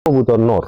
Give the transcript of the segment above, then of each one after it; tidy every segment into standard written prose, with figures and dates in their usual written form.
কবুতর নর।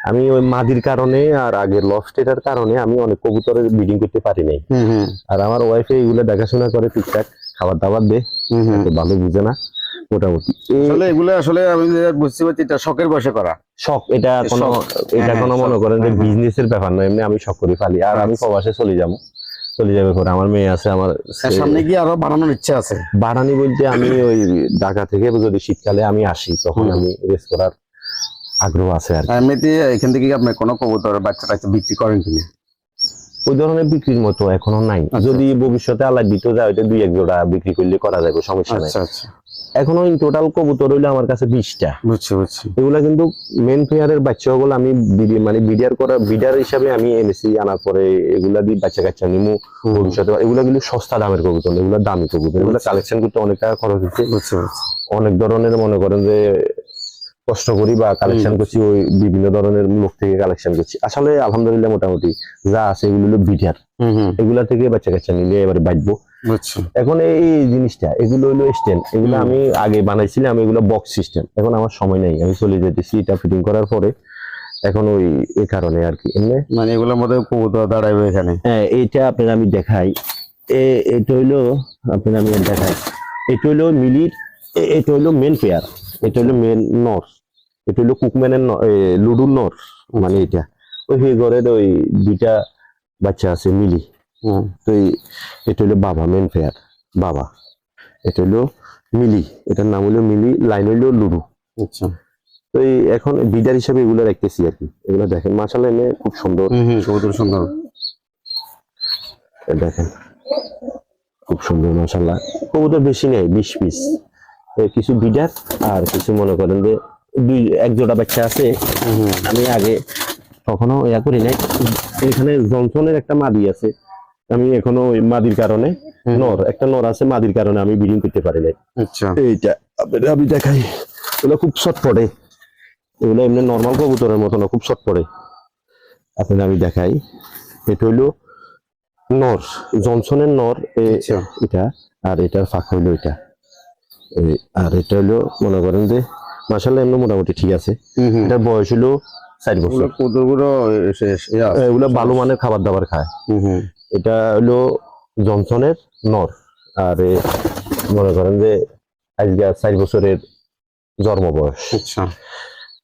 আমি ওই মাদির কারণে আর আগের লফটেটার কারণে আমি অনেক কবুতরের ব্রিডিং করতে পারি নাই। আর আমার ওয়াইফে এগুলো দেখাশোনা করে ঠিকঠাক, খাবার দাবার দে, ভালো বুঝে না মোটামুটি। আসলে এগুলো আসলে আমি বুঝতে পারছি এটা শখের বসে করা শখ, এটা কোনো মনে করেন যে বিজনেসের ব্যাপার না, এমনি আমি শখ করে ফালি। আর আমি প্রবাসে চলে যাবে পরে, আমার মেয়ে আছে, আমার সামনে গিয়ে আরো বানানোর ইচ্ছা আছে। বাড়ানি বলতে আমি ওই ঢাকা থেকে যদি শীতকালে আমি আসি তখন আমি রেস করার আগ্রহ আছে আর এমনিতে এখান থেকে আপনি কোনো কবুতর বাচ্চা টাচ্চা বিক্রি করেন কিনা? ওই ধরনের বিক্রির মতো এখনো নাই। যদি ভবিষ্যতে আল্লাহ দিতে যায় ওইটা 2-1 জোড়া বিক্রি করলে করা যাবে, সমস্যা নাই। এখনো ইন টোটাল কবুতর হইলো আমার কাছে 20টা। বুঝছি। এগুলা কিন্তু মেন পেয়ারের বাচ্চাগুলো আমি মানে বিডার হিসাবে আমি এনেছি। আনার পরে এগুলা দিয়ে বাচ্চা কাচ্চা নিমু ভবিষ্যতে। এগুলা কিন্তু সস্তা দামের কবুতর, এগুলা দামি কবুতর। এগুলা কালেকশন করতে অনেক টাকা খরচ হচ্ছে। অনেক ধরনের মনে করেন যে কষ্ট করি বা কালেকশন করছি, ওই বিভিন্ন ধরনের লোক থেকে কালেকশন করছি। আসলে আলহামদুলিল্লাহ মোটামুটি যা আছে এগুলো হলো বিডার। এগুলা থেকে বাচ্চা কাচ্চা নিলে এবারে বাঁচবো। এখন এই জিনিসটা এগুলো হলো স্ট্যান্ড, এগুলো আমি আগে বানাইছিলাম, এগুলো বক্স সিস্টেম। এখন আমার সময় নেই, আমি চলে যেতেছি এটা ফিটিং করার পরে। এখন ওই এই কারণে আর কি, এমনি মানে এগুলোর মধ্যে কবুতর দাঁড়াইবে এখানে। হ্যাঁ, এইটা আপনার আমি দেখাই। এটা হইলো আপনার আমি দেখাই, এটা হইলো মিলির, এটা হইলো মেন পেয়ার, এটা হইলো মেন নর, এটা হইলো কুকম্যানের লুডুর নর। মানে এটা ওই ঘরের ওই 2টা বাচ্চা আছে মিলি। তো এটা হইলো বাবা, মেন পেয়ার বাবা। এটা হইলো মিলি, এটার নাম হইলো মিলি, লাইন হইলো লুডু। আচ্ছা, তো এখন বিডার হিসাবে এগুলো রাখতেছি আর কি। এগুলো দেখেন মাশাআল্লাহ এনে খুব সুন্দর, কবুতর সুন্দর দেখেন খুব সুন্দর মাশাআল্লাহ। কবুতর বেশি নেই, 20 পিস। কিছু বিডার আর কিছু মনে করেন যে 1 জোড়া বাচ্চা আছে। আমি আগে কখনো ইয়া করি নাই। এখানে জনসনের একটা মাদি আছে, আমি এখনো ওই মাদির কারণে একটা নর আছে, মাদির কারণে আমি ব্রিডিং করতে পারি নাই। আচ্ছা, এইটা আমি দেখাই, এগুলো খুব শর্ট পড়ে। এগুলো এমনি নর্মাল কবুতরের মতো না, খুব শর্ট পড়ে। আপনাদের আমি দেখাই, এটা হইলো নর, জনসনের নর এটা। আর এটার ফাঁক হইলো এটা। আর এটা হইলো মনে করেন যে মাশাআল্লাহ এমনি মোটামুটি ঠিক আছে। এটার বয়স হইলো 4 বছর। এগুলো ভালো মানের খাবার দাবার খায়। এটা হইলো জনসনের নর, আর মনে করেন যে আজকে 4 বছরের জন্ম বয়স। আচ্ছা,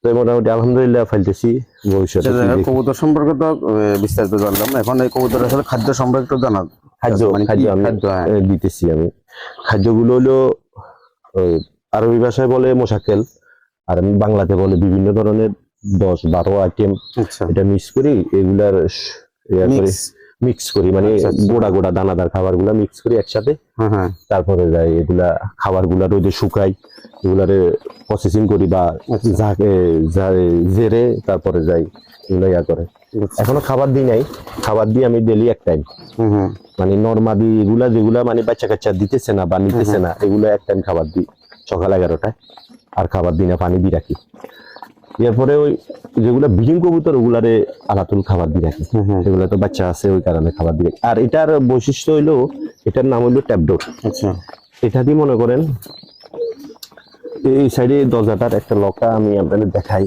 তো মোটামুটি আলহামদুলিল্লাহ ফাইলতেছি। ভবিষ্যতে কবুতর সম্পর্কে তো বিস্তারিত জানলাম, এখন এই কবুতর আসলে খাদ্য সম্পর্কে জানা। খাদ্য আমি দিতেছি। আমি খাদ্যগুলো হলো আরবি ভাষায় বলে মোশাক্কেল, আর আমি বাংলাতে বলে বিভিন্ন ধরনের 10-12 আইটেম। এটা মিক্স করি, এগুলার মিক্স করি, মানে গোড়া দানাদার খাবার গুলা মিক্স করি একসাথে। তারপরে যাই এগুলা খাবার গুলা রোদে শুকাই, এগুলারে প্রসেসিং করি বা জেরে তারপরে যাই এগুলো ইয়া করে। এখনো খাবার দিই নাই, খাবার দিই আমি ডেলি 1 টাইম। মানে নরমাদি এগুলা যেগুলা মানে বাচ্চা কাচ্চা দিতেছে না বা নিতেছে না, এগুলো 1 টাইম খাবার দিই সকাল 11টায়। আর খাবার দিই না, পানি দিয়ে রাখি। এরপরে ওই যেগুলা ব্রিডিং কবুতর ওগুলারে আলাতুল খাবার দিয়ে রাখি, এগুলা তো বাচ্চা আছে ওই কারণে খাবার দিয়ে। আর এটার বৈশিষ্ট্য হইলো, এটার নাম হইলো ট্যাপডোর। আচ্ছা, এটা দিয়ে মনে করেন এই সাইডে দরজাটার একটা লকটা আমি আপনাদের দেখাই।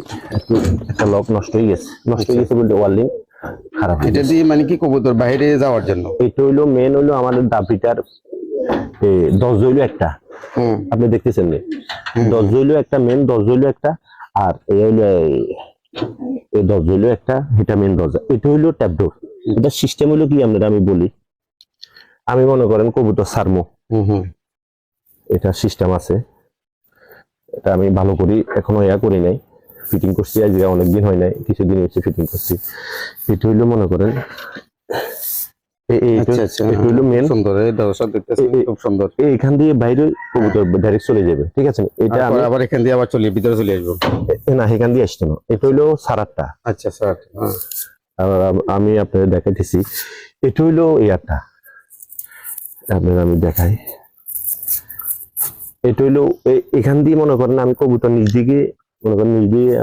একটা লক নষ্ট হয়ে গেছে বলতে ওয়ার্লিং খারাপ। এটা দিয়ে মানে কি কবুতর বাইরে যাওয়ার জন্য? এটা হইলো মেন হইলো আমাদের দাপিটার 10 হইলো একটা, আপনি দেখতেছেন না, 10 হইলো একটা মেন, 10 হইলো একটা। আর এই হইলো এই 10 হইলো একটা, এটা মেন দরজা। এটা হইলো ট্যাপডোর। এটা সিস্টেম হইলো কি আপনারা আমি বলি, আমি মনে করেন কবুতর সারমো, এটা সিস্টেম আছে। এটা আমি ভালো করি, এখনো ইয়া করি নাই, ফিটিং করছি আজকে অনেকদিন হয় নাই, কিছুদিন হচ্ছে ফিটিং করছি। এটা হইলো মনে করেন এখান দিয়ে বাইরে কবুতর ডাইরেক্ট চলে যাবে, ঠিক আছে। এটা আমি আবার এখান দিয়ে আবার চলে ভিতরে চলে আসবো না, এখান দিয়ে আসছে না। এটা হইলো সারাটা। আচ্ছা স্যার, আমি আপনাদের দেখাইতেছি। এটা হইলো ইয়ারটা, আপনাদের আমি দেখাই। এটা হইলো এখান দিয়ে মনে করেন আমি কবুতর নিজ দিকে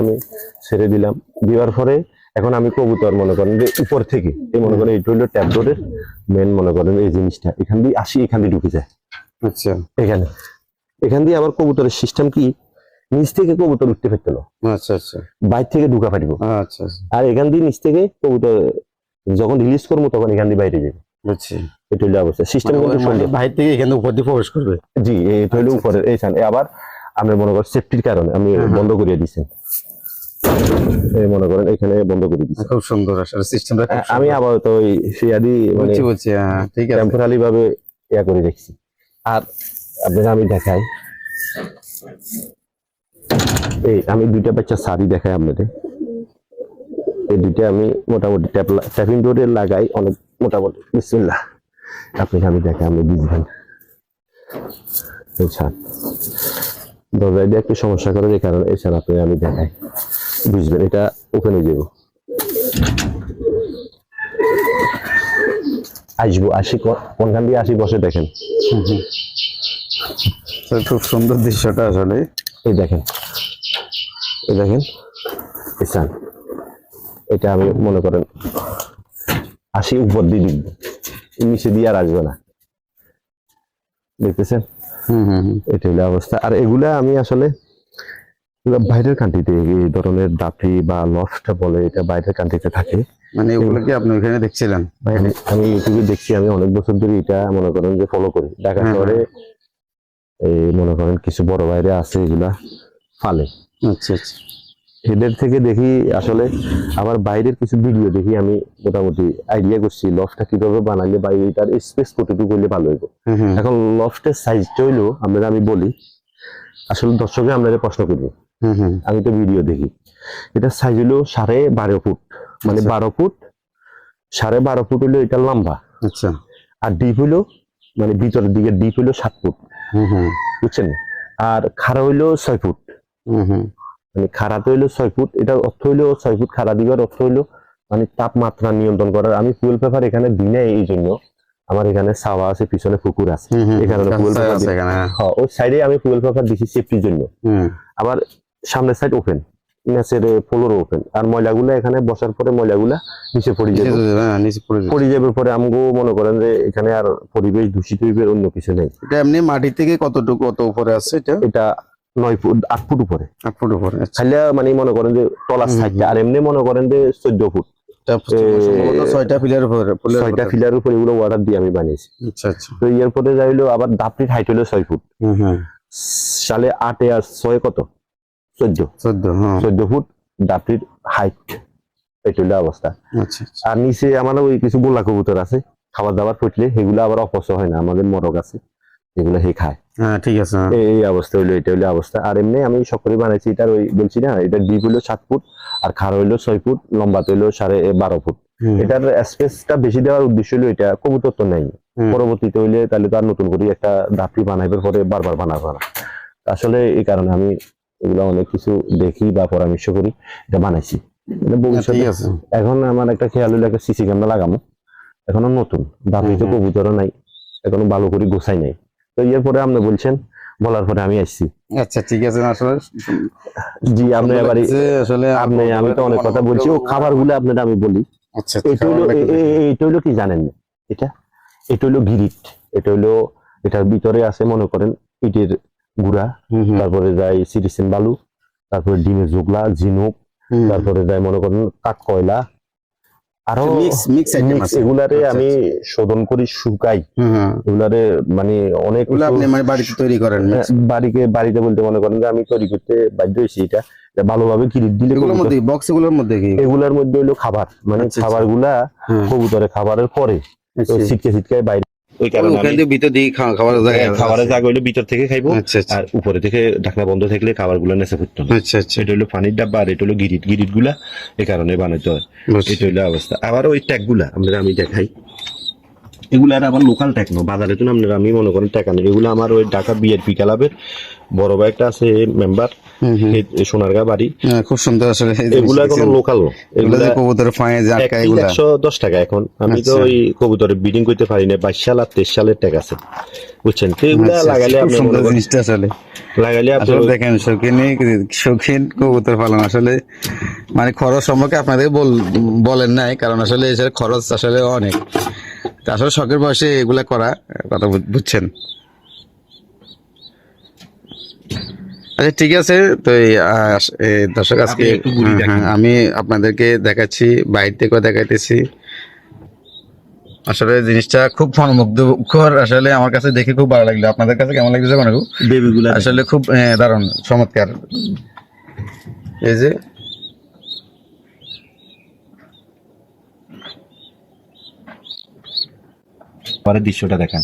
আমি ছেড়ে দিলাম। দেওয়ার পরে এখন আমি কবুতর মনে করেন যে উপর থেকে মনে করেন এটা হইলো ট্যাবডোরের মেন, মনে করেন এই জিনিসটা এখান দিয়ে আসি, এখান দিয়ে ঢুকে যায়। আচ্ছা, এখান দিয়ে আবার কবুতরের সিস্টেম কি, নিচ থেকে কবুতর উঠতে ফেরত না, আচ্ছা আচ্ছা বাইর থেকে ঢুকা পারিব। আচ্ছা আচ্ছা, আর এখান দিয়ে নিচ থেকে কবুতর যখন রিলিজ করবো তখন এখান দিয়ে বাইরে যাবে। বুঝছি। এটা হলো অবস্থা, সিস্টেম কিন্তু সুন্দর। বাইরে থেকে এখানে উপর দিয়ে প্রবেশ করবে। জি, এটা হলো উপরের এইখানে। আবার আপনি মনে করেন সেফটির কারণে আমি বন্ধ করিয়ে দিচ্ছেন, এই মনে করেন এখানে বন্ধ করে দিচ্ছি। খুব সুন্দর আসলে সিস্টেমটা। আমি আপাতত ওই সিয়াদি মানে বুঝছি বুঝছি, হ্যাঁ ঠিক আছে। টেম্পোরারি ভাবে ইয়া করে রেখেছি। আর আপনাকে আমি দেখাই, এই আমি দুইটা বাচ্চা শাড়ি দেখাই আপনাদের। এই দুইটা আমি মোটামুটি ট্যাপিং ডোরে লাগাই অনেক মোটামুটি। বিসমিল্লাহ, আপনাকে আমি দেখাই, আপনি বুঝবেন। আচ্ছা, দরজায় দিয়ে একটু সমস্যা করে, এই কারণে এছাড়া আপনি আমি দেখাই, বুঝবেন। এটা ওপেন হয়ে যাবো, আসবো, আসি কোনখান দিয়ে আসি বসে দেখেন। খুব সুন্দর দৃশ্যটা আসলে। এই দেখেন, এই দেখেন, ইসান, এটা আমি মনে করেন আসি উপর দিয়ে দিব, নিচে দিয়ে আর আসবে না, দেখতেছেন। এটা হলো অবস্থা। আর এগুলা আমি আসলে বাইরের কান্ট্রিতে এই ধরনের দাপি বা লফটা বলে, এটা বাইরের কান্ট্রিতে থাকে। মানে এগুলো কি আপনি ওখানে দেখছিলেন? আমি ইউটিউবে দেখছি, আমি অনেক বছর ধরে এটা মনে করেন যে ফলো করি। ঢাকা শহরে এই মনে করেন কিছু বড় বাইরে আছে এগুলা ফালে। আচ্ছা আচ্ছা, এদের থেকে দেখি আসলে, আবার বাইরের কিছু ভিডিও দেখি, আমি মোটামুটি আইডিয়া করছি লফটা কিভাবে বানাইলে বা এটার স্পেস কতটুকু করলে ভালো হইব। এখন লফটের সাইজটা হইলো আপনারা আমি বলি, আসলে দর্শকে আপনাদের প্রশ্ন করবো, আমি তো ভিডিও দেখি। এটা সাইজ হইলো 12.5 ফুট, মানে 12 ফুট, 12.5 ফুট হইলো এটা লম্বা। আচ্ছা, আর ডিপ হইলো মানে ভিতরের দিকে ডিপ হইলো 7 ফুট, বুঝছেন। আর খাড়া হইলো 6 ফুট, মানে খাড়াতে হইলো 6 ফুট। এটার অর্থ হইলো 6 ফুট খাড়া দিবার অর্থ হইলো মানে তাপমাত্রা নিয়ন্ত্রণ করার। আমি ফুয়েল পেপার এখানে দিই না, এই জন্য আমার এখানে ছাওয়া আছে, পিছনে পুকুর আছে, এই কারণে ফুয়েল পেপার, হ্যাঁ ওই সাইডে আমি ফুয়েল পেপার দিছি সেফটির জন্য। আবার সামনের সাইড ওপেন, নিচের ফ্লোর ওপেন। আর ময়লাগুলো এখানে বসার পরে ময়লাগুলা নিচে পড়ে যাবে, পড়ে যাবার পরে আমগো মনে করেন যে এখানে আর পরিবেশ দূষিত হইবে, অন্য কিছু নেই। এটা এমনি মাটি থেকে কতটুকু কত উপরে আছে এটা? এটা 9 ফুট 8 ফুট উপরে। 8 ফুট উপরে, খাইলে মানে মনে করেন যে তলার সাইডটা, আর এমনি মনে করেন যে 14 ফুট। 6টা পিলার উপরে, 6টা পিলার উপরে এগুলো অর্ডার দিয়ে আমি বানিয়েছি। আচ্ছা আচ্ছা। তো এরপরে যাইলো আবার দাপড়ির হাইট হলো 6 ফুট। সালে 8 আর 6 কত 14 ফুট দাপড়ির হাইট। এটা হলো অবস্থা। আচ্ছা, আর নিচে আমার ওই কিছু গোলা কবুতর আছে, খাবার দাবার ফুটলে সেগুলো আবার অপচয় হয় না, আমাদের মরক আছে এগুলো হে খায়। হ্যাঁ ঠিক আছে। এই অবস্থা হইলো, এটা হইলো অবস্থা। আর এমনি আমি সকলে বানাইছি, এটার ওই বলছি না, এটা ডিপ হইলো 7 ফুট, আর খাড়া হইলো 6 ফুট, লম্বাতে হইলো 12.5 ফুট। এটার স্পেসটা বেশি দেওয়ার উদ্দেশ্য হইলো, এটা কবুতর তো নাই, পরবর্তীতে হইলে তাহলে তো আর নতুন করে একটা দাপড়ি বানাইবার পরে বারবার বানাবো না। আসলে এই কারণে আমি এগুলো অনেক কিছু দেখি বা পরামর্শ করি, এটা বানাইছি। ভবিষ্যতে এখন আমার একটা খেয়াল হইলো একটা সিসি ক্যামেরা লাগামো, এখনো নতুন দাপড়িতে কবুতরও নাই, এখনো ভালো করে গোছাই নাই। তো এর পরে আপনি বলছেন, বলার পরে আমি আসছি। আচ্ছা ঠিক আছে। আসলে জি, আপনি এবারে আসলে আমি তো অনেক কথা বলছি, ও খাবার গুলো আপনারা আমি বলি। আচ্ছা, এটা হইলো কি জানেন না, এটা হইলো গিরিট। এটা হইলো, এটার ভিতরে আছে মনে করেন ইটের গুড়া, তারপরে যায় সিরিসিন বালু, তারপরে ডিমের জোগলা, ঝিনুক, তারপরে যায় মনে করেন কাঠ কয়লা, আরো এগুলারে আমি শোধন করি, শুকাই এগুলারে, মানে অনেক বাড়িতে তৈরি করেন। বাড়িতে বলতে মনে করেন যে আমি তৈরি করতে বাধ্য হয়েছি। এটা ভালোভাবে কিরিট দিলে এগুলার মধ্যে হইলো খাবার, মানে খাবার গুলা কবুতরে খাবারের পরে ছিটকে ছিটকায় বাইরে, ওই কারণে খাবারের জায়গা হইলো ভিতর থেকে খাইবো, আর উপরে থেকে ঢাকনা বন্ধ থাকলে খাবার গুলা নেচে ফুটতো না। এটা হইলো পানির ডাব্বা, আর এটা হলো গিরিট গুলা এই কারণে বানাইতে হয়। এটা হইলো অবস্থা। আবার ওই ট্যাগ গুলা আমি দেখাই, এগুলা আবার লোকাল ট্যাগ না, বাজারে তো আপনারা আমি মনে করেন টাকা নেই। এগুলো আমার ওই ঢাকা বিএনপি ক্লাবের বড় ভাই একটা আছে মেম্বার, সোনারগাঁ বাড়ি, খুব সুন্দর। আসলে এগুলা কোনো লোকাল না, এগুলা কবুতরের ফাঁয়ে আটকা, এগুলা 110 টাকা এখন। আমি তো ওই কবুতরের ব্রিডিং করতে পারি না, 22 সাল আর 23 সালের ট্যাগ আছে, বুঝছেন। তো এগুলা লাগাইলে আপনি জিনিসটা আসলে লাগাইলে আপনি দেখেন, শৌখিন কবুতর পালন আসলে মানে খরচ সম্পর্কে আপনাদের বলেন নাই, কারণ আসলে এর খরচ আসলে অনেক। আসলে শখের বয়সে এগুলা করা কথা, বুঝছেন। আচ্ছা ঠিক আছে, তো দর্শক আজকে আপনি একটু ঘুরিয়ে দেখান। আমি আপনাদেরকে দেখাচ্ছি, বাইরে থেকেও দেখাইতেছি। আসলে জিনিসটা খুব মনোমুগ্ধকর, আসলে আমার কাছে দেখে খুব ভালো লাগলো। আপনাদের কাছে কেমন লাগতেছে মানে বেবিগুলা আসলে খুব দারুণ চমৎকার। এই যে পরের দৃশ্যটা দেখেন।